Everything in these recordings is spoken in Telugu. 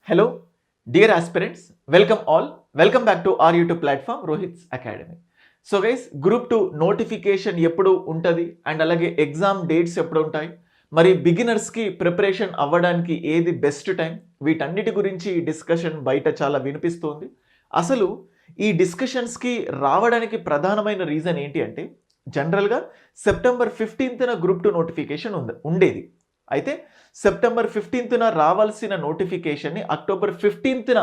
Hello, dear aspirants, welcome all. Welcome back to our YouTube platform, Rohit's Academy. So guys, group 2 notification ఎప్పుడు ఉంటుంది అండ్ అలాగే ఎగ్జామ్ డేట్స్ ఎప్పుడు ఉంటాయి, మరి బిగినర్స్కి ప్రిపరేషన్ అవ్వడానికి ఏది బెస్ట్ టైం, వీటన్నిటి గురించి డిస్కషన్ బయట చాలా వినిపిస్తుంది. అసలు ఈ డిస్కషన్స్కి రావడానికి ప్రధానమైన రీజన్ ఏంటి అంటే, జనరల్గా సెప్టెంబర్ 15న గ్రూప్ 2 నోటిఫికేషన్ ఉండేది. అయితే సెప్టెంబర్ 15న రావాల్సిన నోటిఫికేషన్ని అక్టోబర్ 15న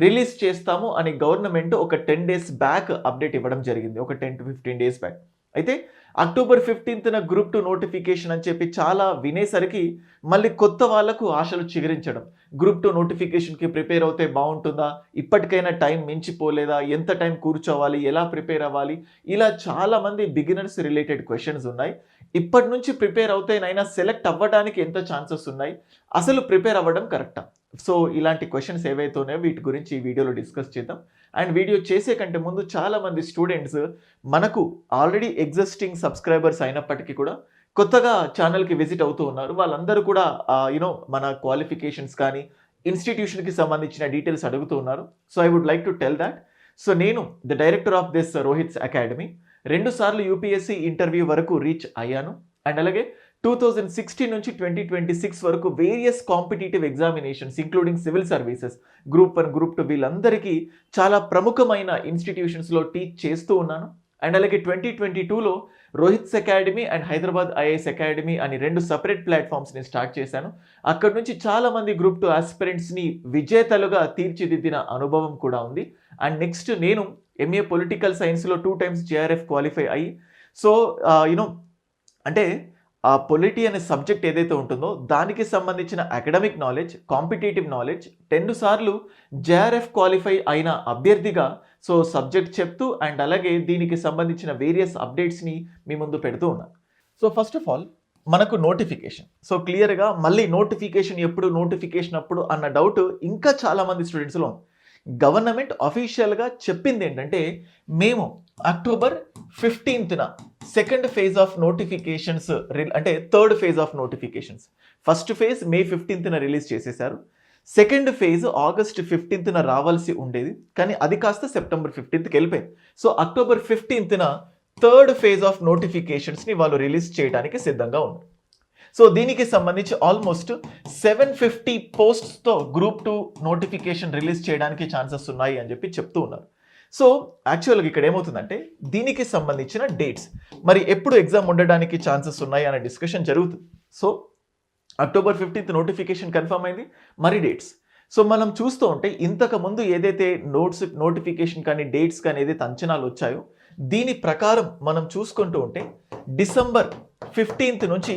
రిలీజ్ చేస్తాము అని గవర్నమెంట్ ఒక 10 days బ్యాక్ అప్డేట్ ఇవ్వడం జరిగింది, ఒక 10 to 15 days బ్యాక్. అయితే అక్టోబర్ 15న గ్రూప్ 2 నోటిఫికేషన్ అని చెప్పి చాలా వినేసరికి మళ్ళీ కొత్త వాళ్ళకు ఆశలు చిగురించడం, గ్రూప్ 2 నోటిఫికేషన్కి ప్రిపేర్ అవుతే బాగుంటుందా, ఇప్పటికైనా టైం మించిపోలేదా, ఎంత టైం కూర్చోవాలి, ఎలా ప్రిపేర్ అవ్వాలి, ఇలా చాలామంది బిగినర్స్ రిలేటెడ్ క్వశ్చన్స్ ఉన్నాయి. ఇప్పటి నుంచి ప్రిపేర్ అవుతేనైనా సెలెక్ట్ అవ్వడానికి ఎంత ఛాన్సెస్ ఉన్నాయి, అసలు ప్రిపేర్ అవ్వడం కరెక్టా? సో ఇలాంటి క్వశ్చన్స్ ఏవైతే ఉన్నాయో వీటి గురించి ఈ వీడియోలో డిస్కస్ చేద్దాం. అండ్ వీడియో చేసే కంటే ముందు చాలామంది స్టూడెంట్స్ మనకు ఆల్రెడీ ఎగ్జిస్టింగ్ సబ్స్క్రైబర్స్ అయినప్పటికీ కూడా కొత్తగా ఛానల్కి విజిట్ అవుతూ ఉన్నారు. వాళ్ళందరూ కూడా మన క్వాలిఫికేషన్స్ కానీ ఇన్స్టిట్యూషన్కి సంబంధించిన డీటెయిల్స్ అడుగుతూ ఉన్నారు. So I would like to tell that. So నేను the director of this Rohit's academy 2 సార్లు యూపీఎస్సీ ఇంటర్వ్యూ వరకు రీచ్ అయ్యాను. అండ్ అలాగే 2016 నుంచి 2026 వరకు various competitive examinations including civil services, group 1, group 2 వీళ్ళందరికీ చాలా ప్రముఖమైన ఇన్స్టిట్యూషన్స్లో టీచ్ చేస్తూ ఉన్నాను. అండ్ అలాగే 2022లో Rohit's academy and Hyderabad IAS academy అని 2 సపరేట్ ప్లాట్ఫామ్స్ని స్టార్ట్ చేశాను. అక్కడి నుంచి చాలామంది గ్రూప్ 2 ఆస్పిరెంట్స్ని విజేతలుగా తీర్చిదిద్దిన అనుభవం కూడా ఉంది. అండ్ నెక్స్ట్ నేను ఎంఏ పొలిటికల్ సైన్స్లో 2 times జేఆర్ఎఫ్ క్వాలిఫై అయ్యి, సో అంటే ఆ పొలిటీ అనే సబ్జెక్ట్ ఏదైతే ఉంటుందో దానికి సంబంధించిన అకాడమిక్ నాలెడ్జ్, కాంపిటేటివ్ నాలెడ్జ్ 2 సార్లు జేఆర్ఎఫ్ క్వాలిఫై అయిన అభ్యర్థిగా సో సబ్జెక్ట్ చెప్తూ అండ్ అలాగే దీనికి సంబంధించిన వేరియస్ అప్డేట్స్ని మీ ముందు పెడుతూ ఉన్నాను. సో ఫస్ట్ ఆఫ్ ఆల్ మనకు నోటిఫికేషన్, సో క్లియర్గా మళ్ళీ నోటిఫికేషన్ అప్పుడు అన్న డౌట్ ఇంకా చాలామంది స్టూడెంట్స్లో ఉంది. గవర్నమెంట్ అఫీషియల్గా చెప్పింది ఏంటంటే, మేము అక్టోబర్ 15న సెకండ్ ఫేజ్ ఆఫ్ నోటిఫికేషన్స్, అంటే third phase of notifications, first phase May 15న రిలీజ్ చేసేసారు. సెకండ్ ఫేజ్ ఆగస్ట్ 15న రావాల్సి ఉండేది, కానీ అది కాస్త సెప్టెంబర్ 15కి వెళ్ళిపోయింది. సో అక్టోబర్ 15న థర్డ్ ఫేజ్ ఆఫ్ నోటిఫికేషన్స్ని వాళ్ళు రిలీజ్ చేయడానికి సిద్ధంగా ఉన్నారు. సో దీనికి సంబంధించి ఆల్మోస్ట్ 750 పోస్ట్స్తో గ్రూప్ 2 నోటిఫికేషన్ రిలీజ్ చేయడానికి ఛాన్సెస్ ఉన్నాయి అని చెప్పి చెప్తూ ఉన్నారు. సో యాక్చువల్గా ఇక్కడ ఏమవుతుందంటే, దీనికి సంబంధించిన డేట్స్, మరి ఎప్పుడు ఎగ్జామ్ ఉండడానికి ఛాన్సెస్ ఉన్నాయి అనే డిస్కషన్ జరుగుతుంది. So October 15th notification confirm అయింది, మరి డేట్స్. సో మనం చూస్తూ ఉంటే ఇంతకుముందు ఏదైతే నోటిఫికేషన్ కానీ డేట్స్ కానీ ఏదైతే అంచనాలు వచ్చాయో దీని ప్రకారం మనం చూసుకుంటూ ఉంటే డిసెంబర్ 15th నుంచి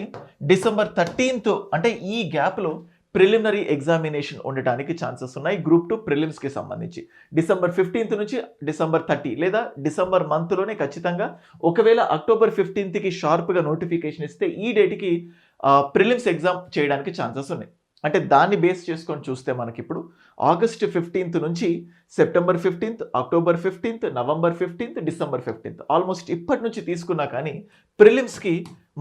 డిసెంబర్ 13th, అంటే ఈ గ్యాప్లో ప్రిలిమినరీ ఎగ్జామినేషన్ ఉండటానికి ఛాన్సెస్ ఉన్నాయి గ్రూప్ 2 ప్రిలిమ్స్కి సంబంధించి. డిసెంబర్ 15th నుంచి డిసెంబర్ 30 లేదా డిసెంబర్ మంత్లోనే ఖచ్చితంగా, ఒకవేళ అక్టోబర్ 15కి షార్ప్గా నోటిఫికేషన్ ఇస్తే ఈ డేట్కి ప్రిలిమ్స్ ఎగ్జామ్ చేయడానికి ఛాన్సెస్ ఉన్నాయి. అంటే దాన్ని బేస్ చేసుకొని చూస్తే మనకి ఇప్పుడు ఆగస్ట్ 15th నుంచి September 15th, October 15th, November 15th, December 15th, almost ఇప్పటి నుంచి తీసుకున్నా కానీ ప్రిలిమ్స్కి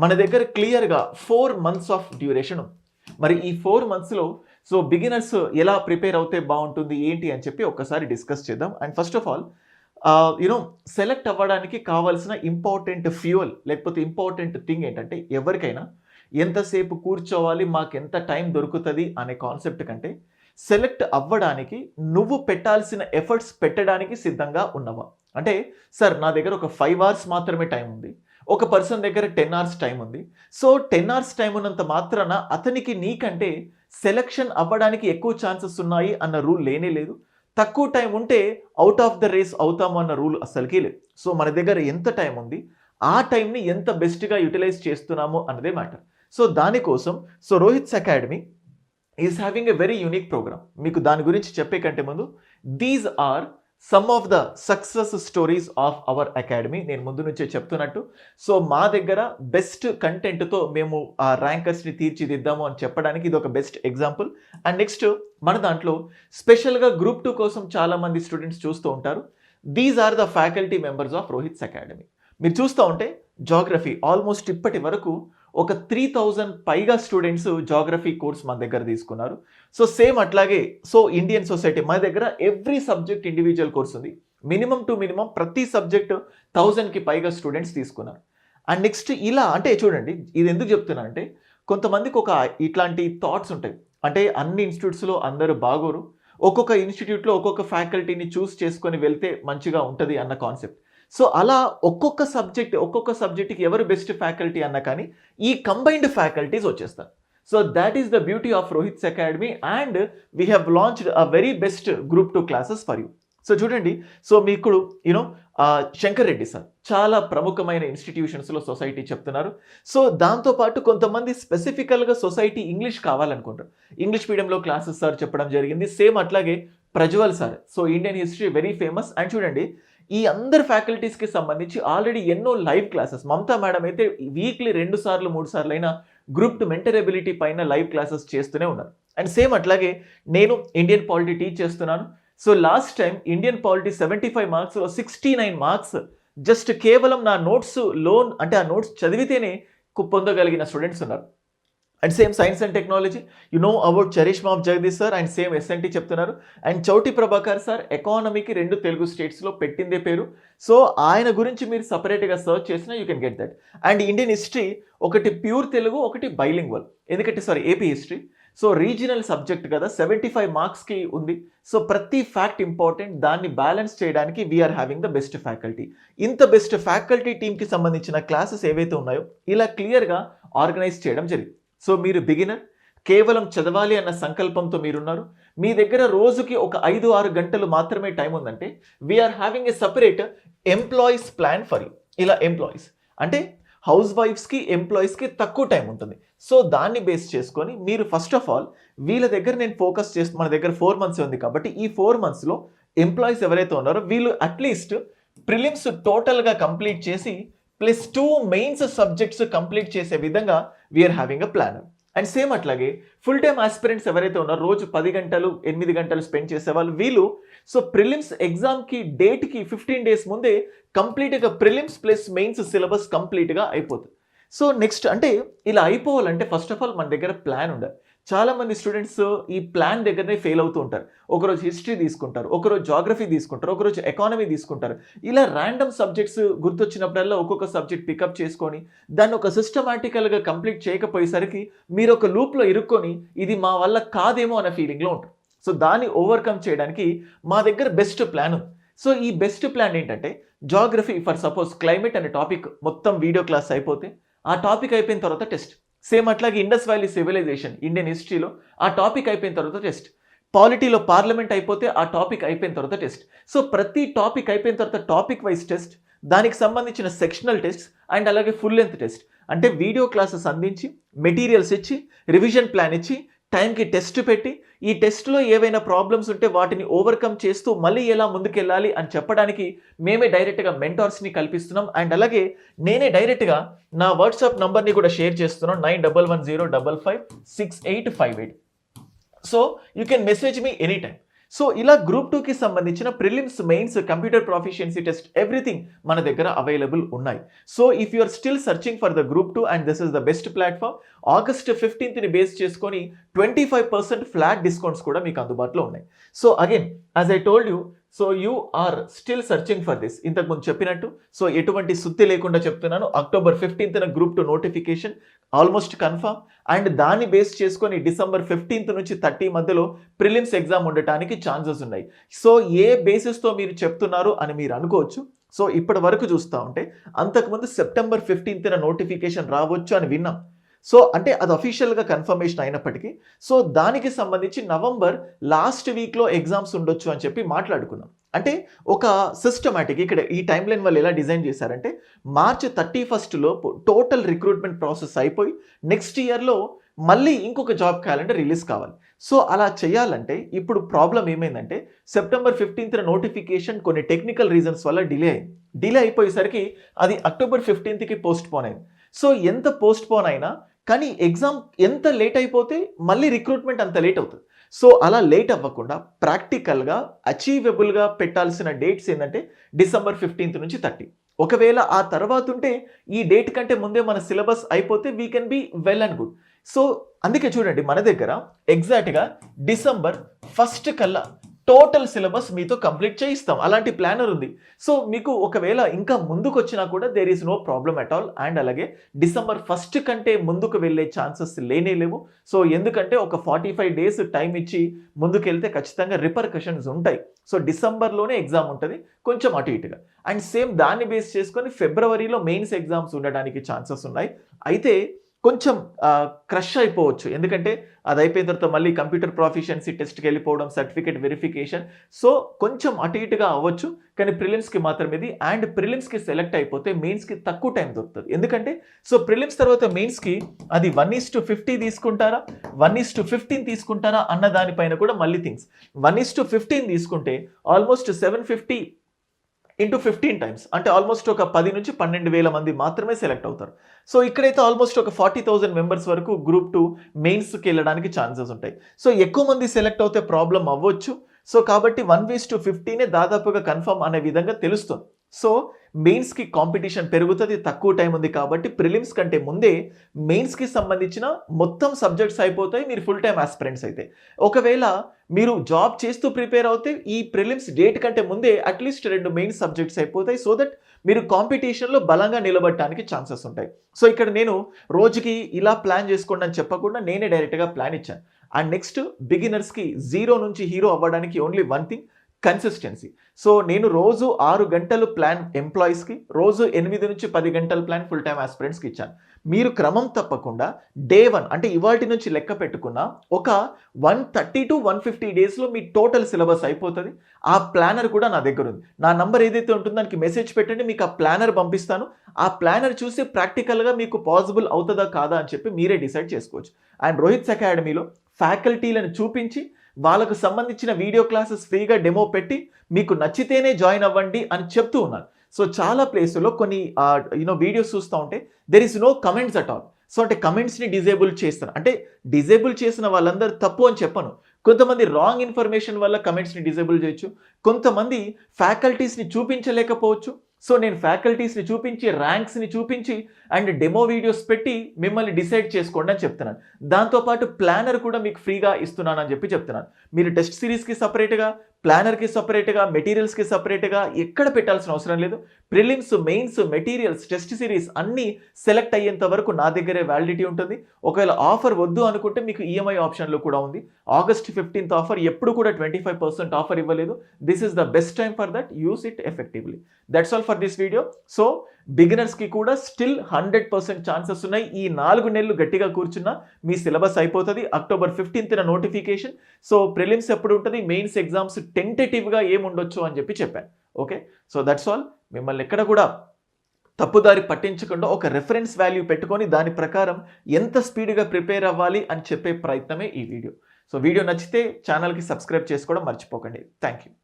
మన దగ్గర క్లియర్గా 4 months ఆఫ్ డ్యూరేషన్ ఉంది. మరి ఈ 4 monthsలో సో బిగినర్స్ ఎలా ప్రిపేర్ అవుతే బాగుంటుంది ఏంటి అని చెప్పి ఒక్కసారి డిస్కస్ చేద్దాం. And first of all select అవ్వడానికి కావాల్సిన ఇంపార్టెంట్ ఫ్యూయల్ లేకపోతే ఇంపార్టెంట్ థింగ్ ఏంటంటే, ఎవరికైనా ఎంతసేపు కూర్చోవాలి, మాకు ఎంత టైం దొరుకుతుంది అనే కాన్సెప్ట్ కంటే, సెలెక్ట్ అవ్వడానికి నువ్వు పెట్టాల్సిన ఎఫర్ట్స్ పెట్టడానికి సిద్ధంగా ఉన్నవా. అంటే సార్ నా దగ్గర ఒక 5 hours మాత్రమే టైం ఉంది, ఒక పర్సన్ దగ్గర 10 hours టైం ఉంది, సో 10 hours టైం ఉన్నంత మాత్రాన అతనికి నీకంటే సెలెక్షన్ అవ్వడానికి ఎక్కువ ఛాన్సెస్ ఉన్నాయి అన్న రూల్ లేనే లేదు. తక్కువ టైం ఉంటే అవుట్ ఆఫ్ ద రేస్ అవుతాము అన్న రూల్ అస్సలకి లేదు. సో మన దగ్గర ఎంత టైం ఉంది, ఆ టైంని ఎంత బెస్ట్గా యూటిలైజ్ చేస్తున్నాము అన్నదే మ్యాటర్. సో దానికోసం so Rohit's Academy is having a very unique program. మీకు దాని గురించి చెప్పే కంటే ముందు, these are some of the success stories of our academy. నేను ముందు నుంచే చెప్తున్నట్టు, సో మా దగ్గర బెస్ట్ కంటెంట్తో మేము ఆ ర్యాంకర్స్ని తీర్చిదిద్దాము అని చెప్పడానికి ఇది ఒక బెస్ట్ ఎగ్జాంపుల్. అండ్ నెక్స్ట్ మన దాంట్లో స్పెషల్గా గ్రూప్ 2 కోసం చాలామంది స్టూడెంట్స్ చూస్తూ ఉంటారు. These are the faculty members of Rohit's Academy. మీరు చూస్తూ ఉంటే జాగ్రఫీ ఆల్మోస్ట్ ఇప్పటి వరకు ఒక 3000 పైగా స్టూడెంట్స్ జాగ్రఫీ కోర్స్ మన దగ్గర తీసుకున్నారు. సో సేమ్ అట్లాగే ఇండియన్ సొసైటీ మన దగ్గర ఎవ్రీ సబ్జెక్ట్ ఇండివిజువల్ కోర్స్ ఉంది. మినిమం టు మినిమం ప్రతి సబ్జెక్ట్ 1000కి పైగా స్టూడెంట్స్ తీసుకున్నారు. అండ్ నెక్స్ట్ ఇలా అంటే చూడండి, ఇది ఎందుకు చెప్తున్నా అంటే కొంతమందికి ఒక ఇట్లాంటి థాట్స్ ఉంటాయి. అంటే అన్ని ఇన్స్టిట్యూట్స్లో అందరూ బాగోరు, ఒక్కొక్క ఇన్స్టిట్యూట్లో ఒక్కొక్క ఫ్యాకల్టీని చూస్ చేసుకొని వెళ్తే మంచిగా ఉంటుంది అన్న కాన్సెప్ట్. సో అలా ఒక్కొక్క సబ్జెక్ట్కి ఎవరు బెస్ట్ ఫ్యాకల్టీ అన్న కానీ ఈ కంబైన్డ్ ఫ్యాకల్టీస్ వచ్చేస్తారు. So that is the beauty of Rohit's academy and we have launched a very best group 2 classes for you. So చూడండి, సో మీకు శంకర్ రెడ్డి సార్ చాలా ప్రముఖమైన ఇన్స్టిట్యూషన్స్లో సొసైటీ చెప్తున్నారు. సో దాంతోపాటు కొంతమంది స్పెసిఫికల్గా సొసైటీ ఇంగ్లీష్ కావాలనుకుంటారు, ఇంగ్లీష్ మీడియంలో క్లాసెస్ సార్ చెప్పడం జరిగింది. సేమ్ అట్లాగే Prajwal sir, so Indian history very famous. And చూడండి, ఈ అందరు ఫ్యాకల్టీస్కి సంబంధించి ఆల్రెడీ ఎన్నో లైవ్ క్లాసెస్, మమతా మేడం అయితే వీక్లీ 2 సార్లు 3 సార్లు అయినా గ్రూప్ 2 మెంటర్ ఎబిలిటీ పైన లైవ్ క్లాసెస్ చేస్తూనే ఉన్నారు. అండ్ సేమ్ అట్లాగే నేను ఇండియన్ పాలిటీ టీచ్ చేస్తున్నాను. So last time Indian polity 75 మార్క్స్లో 69 marks just కేవలం నా నోట్స్లో అంటే ఆ నోట్స్ చదివితేనే పొందగలిగిన స్టూడెంట్స్ ఉన్నారు. And same science and technology about charisma of Jagadish sir and same SNT చెప్తున్నారు. అండ్ చౌటి ప్రభాకర్ సార్ ఎకానమీకి 2 తెలుగు స్టేట్స్లో పెట్టిందే పేరు. సో ఆయన గురించి మీరు సపరేట్గా సర్చ్ చేసినా you can get that. And Indian history ఒకటి ప్యూర్ తెలుగు, ఒకటి బైలింగ్వల్, ఎందుకంటే AP history so regional subject కదా, 75 మార్క్స్కి ఉంది. సో ప్రతి ఫ్యాక్ట్ ఇంపార్టెంట్, దాన్ని బ్యాలెన్స్ చేయడానికి we are having the best faculty. ఇంత బెస్ట్ ఫ్యాకల్టీ టీమ్కి సంబంధించిన క్లాసెస్ ఏవైతే ఉన్నాయో ఇలా క్లియర్గా ఆర్గనైజ్ చేయడం జరిగింది. సో మీరు బిగినర్, కేవలం చదవాలి అన్న సంకల్పంతో మీరున్నారు, మీ దగ్గర రోజుకి ఒక 5-6 గంటలు మాత్రమే టైం ఉందంటే we are having a separate employees plan for you. ఇలా ఎంప్లాయీస్ అంటే హౌస్ వైఫ్స్కి ఎంప్లాయీస్కి తక్కువ టైం ఉంటుంది. సో దాన్ని బేస్ చేసుకొని మీరు ఫస్ట్ ఆఫ్ ఆల్ వీళ్ళ దగ్గర నేను ఫోకస్ చేస్తూ, మన దగ్గర 4 మంత్స్ ఉంది కాబట్టి ఈ 4 మంత్స్లో ఎంప్లాయీస్ ఎవరైతే ఉన్నారో వీళ్ళు అట్లీస్ట్ ప్రిలిమ్స్ టోటల్గా కంప్లీట్ చేసి +2 మెయిన్స్ సబ్జెక్ట్స్ కంప్లీట్ చేసే విధంగా we are having a planner. And same అట్లాగే ఫుల్ టైమ్ ఆస్పిరెంట్స్ ఎవరైతే ఉన్నారో రోజు 10 గంటలు 8 గంటలు స్పెండ్ చేసేవాళ్ళు వీళ్ళు సో ప్రిలిమ్స్ ఎగ్జామ్కి డేట్కి 15 డేస్ ముందే కంప్లీట్గా ప్రిలిమ్స్ ప్లస్ మెయిన్స్ సిలబస్ కంప్లీట్గా అయిపోతుంది. సో నెక్స్ట్ అంటే ఇలా అయిపోవాలంటే ఫస్ట్ ఆఫ్ ఆల్ మన దగ్గర ప్లాన్ ఉండాలి. చాలామంది స్టూడెంట్స్ ఈ ప్లాన్ దగ్గరనే ఫెయిల్ అవుతూ ఉంటారు. ఒకరోజు హిస్టరీ తీసుకుంటారు, ఒకరోజు జాగ్రఫీ తీసుకుంటారు, ఒకరోజు ఎకానమీ తీసుకుంటారు. ఇలా ర్యాండమ్ సబ్జెక్ట్స్ గుర్తొచ్చినప్పుడల్లా ఒక్కొక్క సబ్జెక్ట్ పికప్ చేసుకొని దాన్ని ఒక సిస్టమాటికల్గా కంప్లీట్ చేయకపోయేసరికి మీరు ఒక లూప్లో ఇరుక్కొని ఇది మా వల్ల కాదేమో అనే ఫీలింగ్లో ఉంటారు. సో దాన్ని ఓవర్కమ్ చేయడానికి మా దగ్గర బెస్ట్ ప్లాన్ ఉంది. సో ఈ బెస్ట్ ప్లాన్ ఏంటంటే జాగ్రఫీ ఫర్ సపోజ్ క్లైమేట్ అనే టాపిక్ మొత్తం వీడియో క్లాస్ అయిపోతే ఆ టాపిక్ అయిపోయిన తర్వాత టెస్ట్. సేమ్ అట్లాగే ఇండస్ వ్యాలీ సివిలైజేషన్ ఇండియన్ హిస్టరీలో ఆ టాపిక్ అయిపోయిన తర్వాత టెస్ట్. పాలిటీలో పార్లమెంట్ అయిపోతే ఆ టాపిక్ అయిపోయిన తర్వాత టెస్ట్. సో ప్రతి టాపిక్ అయిపోయిన తర్వాత టాపిక్ వైజ్ టెస్ట్, దానికి సంబంధించిన సెక్షనల్ టెస్ట్ అండ్ అలాగే ఫుల్ లెంత్ టెస్ట్. అంటే వీడియో క్లాసెస్ అందించి మెటీరియల్స్ ఇచ్చి రివిజన్ ప్లాన్ ఇచ్చి టైంకి టెస్ట్ పెట్టి ఈ టెస్ట్లో ఏవైనా ప్రాబ్లమ్స్ ఉంటే వాటిని ఓవర్కమ్ చేస్తూ మళ్ళీ ఎలా ముందుకెళ్ళాలి అని చెప్పడానికి మేమే డైరెక్ట్గా మెంటార్స్ని కల్పిస్తున్నాం. అండ్ అలాగే నేనే డైరెక్ట్గా నా వాట్సాప్ నంబర్ని కూడా షేర్ చేస్తున్నాను 9110556858. So you can message me any time. So ఇలా గ్రూప్ 2కి సంబంధించిన prelims mains computer proficiency test everything మన దగ్గర అవైలబుల్ ఉన్నాయి. So if you are still searching for the group 2 and this is the best platform, August 15ని బేస్ చేసుకొని 25% ఫ్లాట్ డిస్కౌంట్స్ కూడా మీకు అందుబాటులో ఉన్నాయి. So again as I told you, so you are still searching for this. ఇంతకుముందు చెప్పినట్టు సో ఎటువంటి సుత్తి లేకుండా చెప్తున్నాను, అక్టోబర్ 15న group 2 notification almost confirm. And దాన్ని బేస్ చేసుకొని డిసెంబర్ 15th నుంచి 30 మధ్యలో ప్రిలిమ్స్ ఎగ్జామ్ ఉండటానికి ఛాన్సెస్ ఉన్నాయి. సో ఏ బేసిస్తో మీరు చెప్తున్నారు అని మీరు అనుకోవచ్చు. సో ఇప్పటి వరకు చూస్తూ ఉంటే అంతకుముందు సెప్టెంబర్ 15న నోటిఫికేషన్ రావచ్చు అని విన్నాం. సో అంటే అది అఫీషియల్గా కన్ఫర్మేషన్ అయినప్పటికీ సో దానికి సంబంధించి నవంబర్ లాస్ట్ వీక్లో ఎగ్జామ్స్ ఉండొచ్చు అని చెప్పి మాట్లాడుకున్నాం. అంటే ఒక సిస్టమాటిక్ ఇక్కడ ఈ టైం లైన్ వాళ్ళు ఎలా డిజైన్ చేశారంటే మార్చ్ 31 టోటల్ రిక్రూట్మెంట్ ప్రాసెస్ అయిపోయి నెక్స్ట్ ఇయర్లో మళ్ళీ ఇంకొక జాబ్ క్యాలెండర్ రిలీజ్ కావాలి. సో అలా చేయాలంటే ఇప్పుడు ప్రాబ్లం ఏమైందంటే సెప్టెంబర్ 15న నోటిఫికేషన్ కొన్ని టెక్నికల్ రీజన్స్ వల్ల డిలే అయిపోయేసరికి అది అక్టోబర్ 15కి పోస్ట్ పోన్ అయింది. సో ఎంత పోస్ట్ పోన్ అయినా కానీ ఎగ్జామ్ ఎంత లేట్ అయిపోతే మళ్ళీ రిక్రూట్మెంట్ అంత లేట్ అవుతుంది. సో అలా లేట్ అవ్వకుండా ప్రాక్టికల్గా అచీవబుల్గా పెట్టాల్సిన డేట్స్ ఏంటంటే డిసెంబర్ 15th నుంచి 30. ఒకవేళ ఆ తర్వాత ఉంటే ఈ డేట్ కంటే ముందే మన సిలబస్ అయిపోతే we can be well and good. So అందుకే చూడండి మన దగ్గర ఎగ్జాక్ట్గా డిసెంబర్ 1 కల్లా టోటల్ సిలబస్ మీతో కంప్లీట్ చేయిస్తాం. అలాంటి ప్లానర్ ఉంది. సో మీకు ఒకవేళ ఇంకా ముందుకు వచ్చినా కూడా there is no problem at all. And అలాగే డిసెంబర్ 1 కంటే ముందుకు వెళ్ళే ఛాన్సెస్ లేవు. సో ఎందుకంటే ఒక 45 డేస్ టైం ఇచ్చి ముందుకెళ్తే ఖచ్చితంగా రిపర్కషన్స్ ఉంటాయి. సో డిసెంబర్లోనే ఎగ్జామ్ ఉంటుంది, కొంచెం అటు ఇటుగా. అండ్ సేమ్ దాన్ని బేస్ చేసుకొని ఫిబ్రవరిలో మెయిన్స్ ఎగ్జామ్స్ ఉండడానికి ఛాన్సెస్ ఉన్నాయి. అయితే కొంచెం క్రష్ అయిపోవచ్చు, ఎందుకంటే అది అయిపోయిన తర్వాత మళ్ళీ కంప్యూటర్ ప్రొఫిషియన్సీ టెస్ట్కి వెళ్ళిపోవడం, సర్టిఫికేట్ వెరిఫికేషన్. సో కొంచెం అటు ఇటుగా అవ్వచ్చు, కానీ ప్రిలిమ్స్కి మాత్రం ఇది. అండ్ ప్రిలిమ్స్కి సెలెక్ట్ అయిపోతే మెయిన్స్కి తక్కువ టైం దొరుకుతుంది. ఎందుకంటే సో ప్రిలిమ్స్ తర్వాత మెయిన్స్కి అది 1:50 తీసుకుంటారా, 1:15 తీసుకుంటారా అన్న దానిపైన కూడా మళ్ళీ థింగ్స్. 1:15 తీసుకుంటే ఆల్మోస్ట్ 750 ఇంటూ 15 టైమ్స్, అంటే ఆల్మోస్ట్ ఒక 10 నుంచి 12,000 మంది మాత్రమే సెలెక్ట్ అవుతారు. సో ఇక్కడైతే ఆల్మోస్ట్ ఒక 40,000 మెంబర్స్ వరకు గ్రూప్ 2 మెయిన్స్కి వెళ్ళడానికి ఛాన్సెస్ ఉంటాయి. సో ఎక్కువ మంది సెలెక్ట్ అవుతే ప్రాబ్లం అవ్వచ్చు. సో కాబట్టి 1:15 దాదాపుగా కన్ఫర్మ్ అనే విధంగా తెలుస్తుంది. సో మెయిన్స్కి కాంపిటీషన్ పెరుగుతుంది, తక్కువ టైం ఉంది కాబట్టి ప్రిలిమ్స్ కంటే ముందే మెయిన్స్కి సంబంధించిన మొత్తం సబ్జెక్ట్స్ అయిపోతాయి మీరు ఫుల్ టైం ఆస్పిరెంట్స్ అయితే. ఒకవేళ మీరు జాబ్ చేస్తూ ప్రిపేర్ అవుతే ఈ ప్రిలిమ్స్ డేట్ కంటే ముందే అట్లీస్ట్ 2 మెయిన్ సబ్జెక్ట్స్ అయిపోతాయి. సో దట్ మీరు కాంపిటీషన్లో బలంగా నిలబడటానికి ఛాన్సెస్ ఉంటాయి. సో ఇక్కడ నేను రోజుకి ఇలా ప్లాన్ చేసుకోండి అని చెప్పకుండా నేనే డైరెక్ట్గా ప్లాన్ ఇచ్చాను. అండ్ నెక్స్ట్ బిగినర్స్కి 0 నుంచి హీరో అవ్వడానికి only one thing, consistency. So నేను రోజు 6 గంటలు ప్లాన్ ఎంప్లాయీస్కి, రోజు 8 నుంచి 10 గంటల ప్లాన్ ఫుల్ టైమ్ ఆస్పిరెంట్స్కి ఇచ్చాను. మీరు క్రమం తప్పకుండా డే 1 అంటే ఇవాటి నుంచి లెక్క పెట్టుకున్న ఒక 130 to 150 డేస్లో మీ టోటల్ సిలబస్ అయిపోతుంది. ఆ ప్లానర్ కూడా నా దగ్గర ఉంది. నా నంబర్ ఏదైతే ఉంటుందో దానికి మెసేజ్ పెట్టండి, మీకు ఆ ప్లానర్ పంపిస్తాను. ఆ ప్లానర్ చూసి ప్రాక్టికల్గా మీకు పాసిబుల్ అవుతుందా కాదా అని చెప్పి మీరే డిసైడ్ చేసుకోవచ్చు. అండ్ రోహిత్స్ అకాడమీలో ఫ్యాకల్టీలను చూపించి వాళ్ళకు సంబంధించిన వీడియో క్లాసెస్ ఫ్రీగా డెమో పెట్టి మీకు నచ్చితేనే జాయిన్ అవ్వండి అని చెప్తూ ఉన్నాను. సో చాలా ప్లేసుల్లో కొన్ని వీడియోస్ చూస్తూ ఉంటే there is no comments at all. So అంటే కమెంట్స్ని డిజేబుల్ చేస్తాను, అంటే డిజేబుల్ చేసిన వాళ్ళందరూ తప్పు అని చెప్పను. కొంతమంది రాంగ్ ఇన్ఫర్మేషన్ వల్ల కమెంట్స్ని డిజేబుల్ చేయొచ్చు, కొంతమంది ఫ్యాకల్టీస్ని చూపించలేకపోవచ్చు. సో నేను ఫ్యాకల్టీస్ని చూపించి, ర్యాంక్స్ని చూపించి అండ్ డెమో వీడియోస్ పెట్టి మిమ్మల్ని డిసైడ్ చేసుకోండి అని చెప్తున్నాను. దాంతోపాటు ప్లానర్ కూడా మీకు ఫ్రీగా ఇస్తున్నాను అని చెప్పి చెప్తున్నాను. మీరు టెస్ట్ సిరీస్కి సపరేట్గా, ప్లానర్కి సపరేట్గా, మెటీరియల్స్కి సపరేట్గా ఎక్కడ పెట్టాల్సిన అవసరం లేదు. Prelims, mains, materials, test series అన్నీ సెలెక్ట్ అయ్యేంత వరకు నా దగ్గరే వ్యాలిడిటీ ఉంటుంది. ఒకవేళ ఆఫర్ వద్దు అనుకుంటే మీకు ఈఎంఐ ఆప్షన్లో కూడా ఉంది. August 15th ఆఫర్, ఎప్పుడు కూడా 25% ఆఫర్ ఇవ్వలేదు. This is the best time for that, use it effectively. That's all for this video. So బిగినర్స్కి కూడా స్టిల్ 100% ఛాన్సెస్ ఉన్నాయి. ఈ 4 నెలలు గట్టిగా కూర్చున్నా మీ సిలబస్ అయిపోతుంది. October 15th notification. So prelims ఎప్పుడు ఉంటుంది, మెయిన్స్ ఎగ్జామ్స్ టెంటేటివ్గా ఏముండొచ్చు అని చెప్పి చెప్పాను. Okay, so that's all. మిమ్మల్ని ఎక్కడ కూడా తప్పుదారి పట్టించకుండా ఒక రెఫరెన్స్ వాల్యూ పెట్టుకొని దాని ప్రకారం ఎంత స్పీడ్గా ప్రిపేర్ అవ్వాలి అని చెప్పే ప్రయత్నమే ఈ వీడియో. సో వీడియో నచ్చితే ఛానల్కి సబ్స్క్రైబ్ చేసుకోవడం మర్చిపోకండి. Thank you.